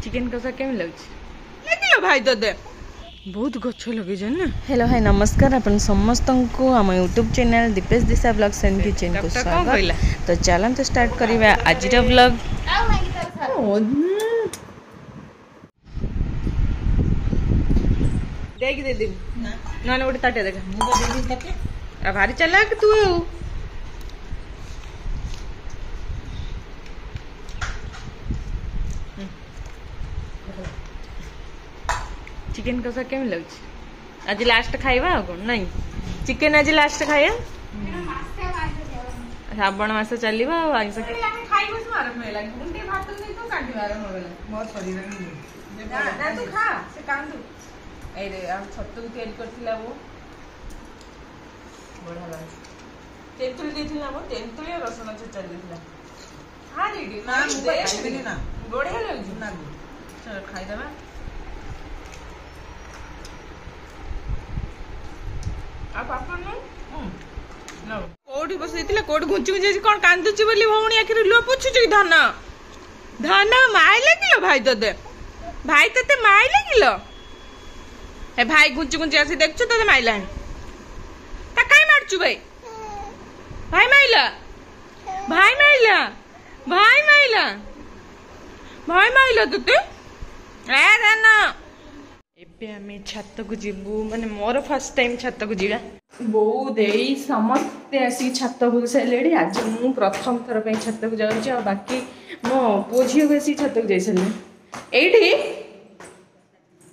Chicken कषा केम लगे भाई दे बहुत गछ लगे ना। हेलो हाय नमस्कार अपन समस्त को आम YouTube channel Deepesh Disha blogs and kitchen को स्वागत। तो चलन तो स्टार्ट करिवा आज ब्लॉग। देख दे दे ना ना गोटे ताटे देखा भारी चला कि तू चिकन कषा केम लगे आज लास्ट खाइबा कौन नहीं चिकन आज लास्ट खाया श्रावण मास चलो आइस छतु तैयारी करथिला वो बढ़िया लागे तेंतुली देथिला वो तेंतुली और रसुन छेचा देथिला हां दीदी ना खाइबेनी ना बढ़िया लागे ना चलो खाइ देबा। आप अपन नो कोडी बसैतिला कोड घुंची घुंची कोन कांदुची बोली भौणी आखिर लो पुछुची धन धन माय लागिलो भाई तते भाई तते माय लागिलो ए भाई घुंची घुंची आसी देखछु तते माइला ता काई मारछु भाई भाई माइला भाई माइला भाई माइला भाई माइला तते ए धन एबे आमे छत को जीवु माने मोर फर्स्ट टाइम छत को जीवा बो देई समस्ते आसी छत को सेलेडी आज मु प्रथम थर पे छत को जाउची आ बाकी मो पोझियो बेसी छत को जाई सेले एठी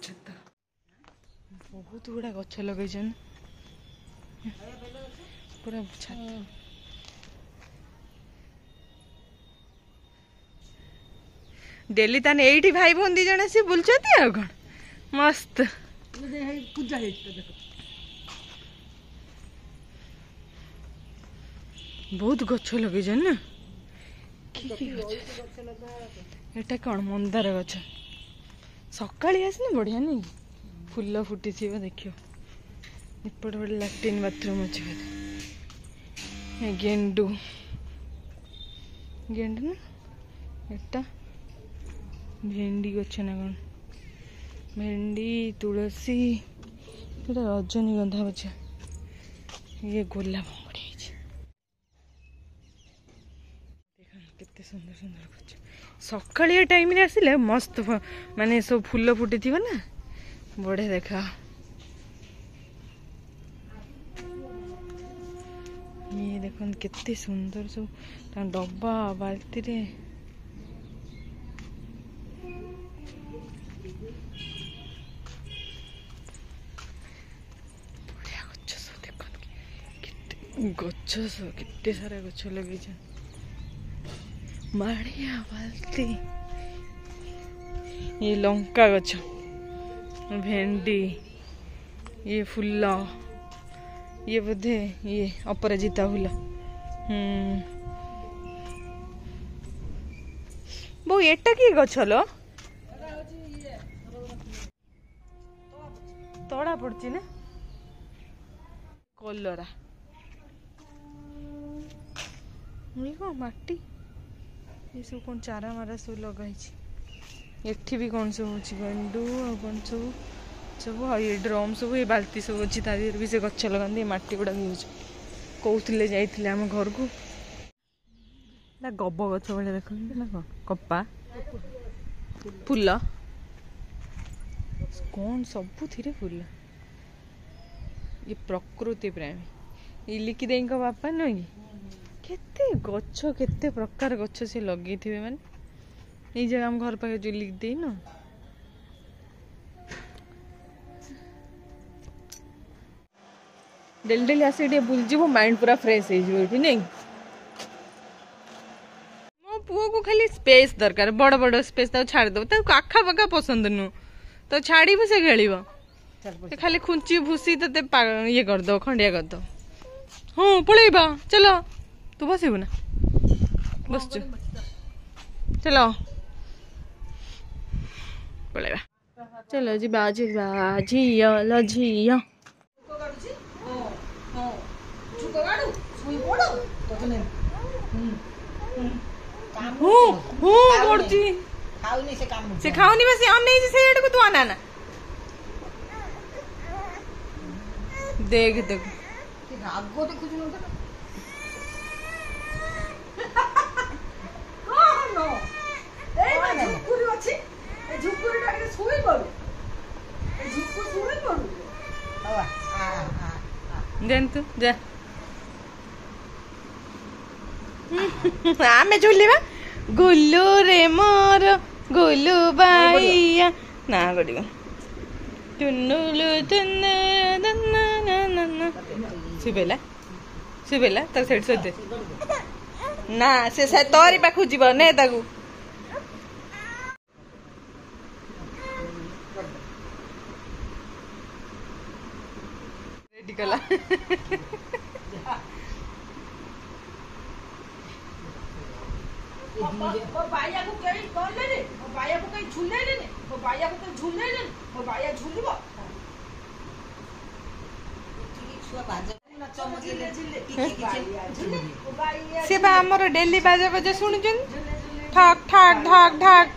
छत बहुत गुडा गछ लगै छन पूरा छत डेली ताने एठी भाई बंदी जने से बुलचती आ कोन मस्त पूजा बहुत गछ लगे ना एटा कौन मंदार गछ सकाळी आसने बढ़िया नहीं फूल फुटी थी देखियो एपट बड़े लैट्रिन बाथरूम अच्छे गेंडू गेंडू ना एटा भेंडी गछ ना कौन भेंडी तुलसी रजनीगंधा गछ ये गोलाप केते सुंदर सुंदर गछ सकाळिया टाइम रे आसिले मस्त माने सब फूल फुटी थी ना बढ़िया देखा ये देखन केते सुंदर सब डब्बा बाल्टी रे गछ केते सारा गछ लगे माड़िया बाल्टी ये लंका गछ भेंडी ये फूल ये बोधे ये अपराजिता फूल बो एटा कि गछ लो तड़ा पड़ची ना कलरा माटी ये सब कौन चारा मारा सब लगा एठी भी कौन सब अच्छी गेंडू कौन सब सब ये ड्रम सब ये बाल्टी सब अच्छी तार भी से गच लगाते मटी गुड़ा भी कहते जाइए आम घर को गब गच भाई देख ना कौन कपा फूल कौन सबू फूल ये प्रकृति प्रेमी ये लिखी दे बापा नुह केते गछ केते प्रकार गछ से लगे थे माने ये जगह हम घर पाखे जो लिख दे न डेली डेली आसे बुलजिबो माइंड पूरा फ्रेश हो नहीं मो पुओ को खाली स्पेस दरकार बड़ बड़ स्पेस तो छाड़ दो तो आखा पका पसंद नु तो छाड़ी से खेलिबो खाली खुंची भूसी तो ये कर दो खंडिया कर दो हाँ पलैबा चलो तू बसबू ना बस चलो पलैबा चलो जी बाजी झील झील से खाऊनी बस अनेई से एडको तू आना ना देख देख राग देखु तू जा आमे झुलिबा गुल्लू रे मोर गुल्लू बाइया ना गडिबा टुन्नुलु टुन्नु सुबेला सुबेला तो सेठ सोते ना से तोरी पाखु जीव ने ताकू रेडी कला वो बाया को कहीं कौन ले रे वो बाया को कहीं झूले ले ने वो बाया को कहीं झूले ले वो बाया झूलिबो से बा हमर डेली बाजा बाजा सुनुचन ठक ठक ठक ठक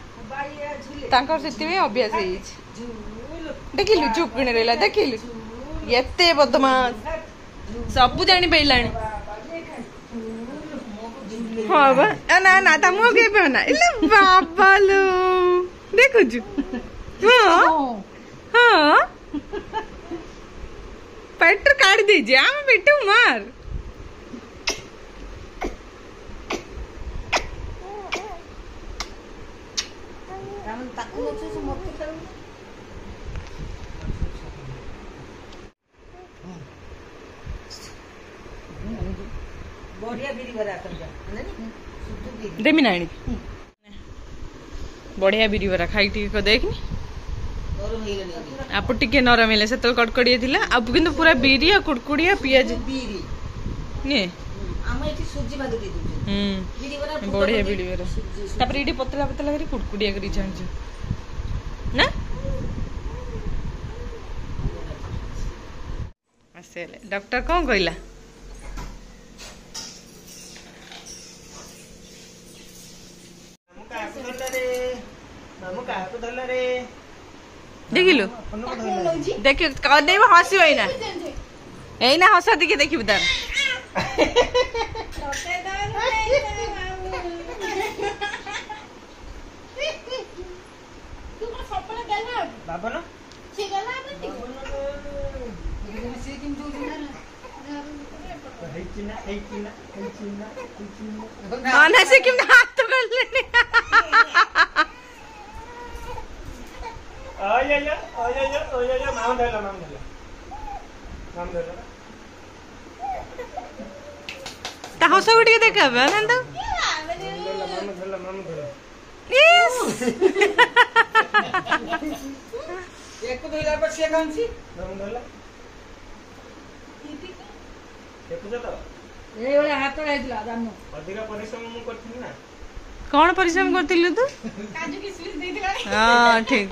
तांकर सेति में अभ्यास है देखिलु चुप किने रहला देखिलु एते बदमाश सब जानी पैलानी हाँ बा ना ना तमो के बना इले बाबा लो देखो जु हाँ हाँ पेट्र काट दीजिए आम बेटू मार देमी ना बढ़िया बिरी बरा खाई टी देखनी आप टिके नरम है से कड़कड़िया थिला अब किंतु पूरा बिरी आ कुड़कुड़िया पियाज ये बढ़िया बिरी बरा तापर इडी पतला पतला करी कुड़कुड़िया करी छांछ ना आसेले डॉक्टर कौन कहला देखिलु देख कदेव हसी होइना एइना हस दिके देखिबु तार बाबा ना से किम हाथ तो कर लेने नाम धरला ता हस उठी देखबे नंद यस एक तो धइला पर से कांसी नाम धरला ए वाला हाथ आइतला जानो अधिक परिश्रम मु करथिन ना कौन परिश्रम करथिलु तू काजू किशमिश देइतला हां ठीक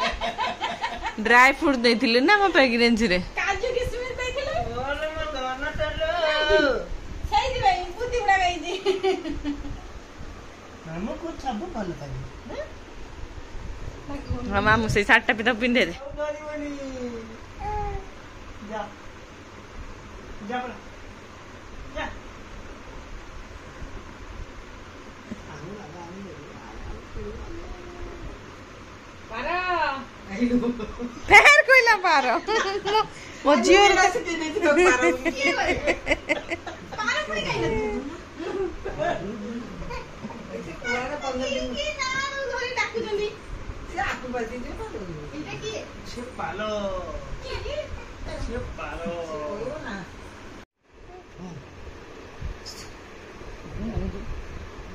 ड्राई फ्रूट देथिलु ना म प्रेगनेंसी रे काजू किशमिश देइतला ओले मोर गाना टलो सही दी भाई बुद्धि बड़ा गई जी हमको कुछ सब भल पाई हां मामू से साटा पे तो पिंदे दे जा जा पर जा पारा फेर कोइला पारो मो जियो रे पारा पड़ी गई ना पारा 15 दिन की ना धरी डाकू जंदी से आपको बजी दे इटा की से पालो से पालो ना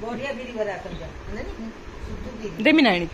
बढ़िया बिरी बरा कर जा नहीं सुतु बिरी देमी नाणी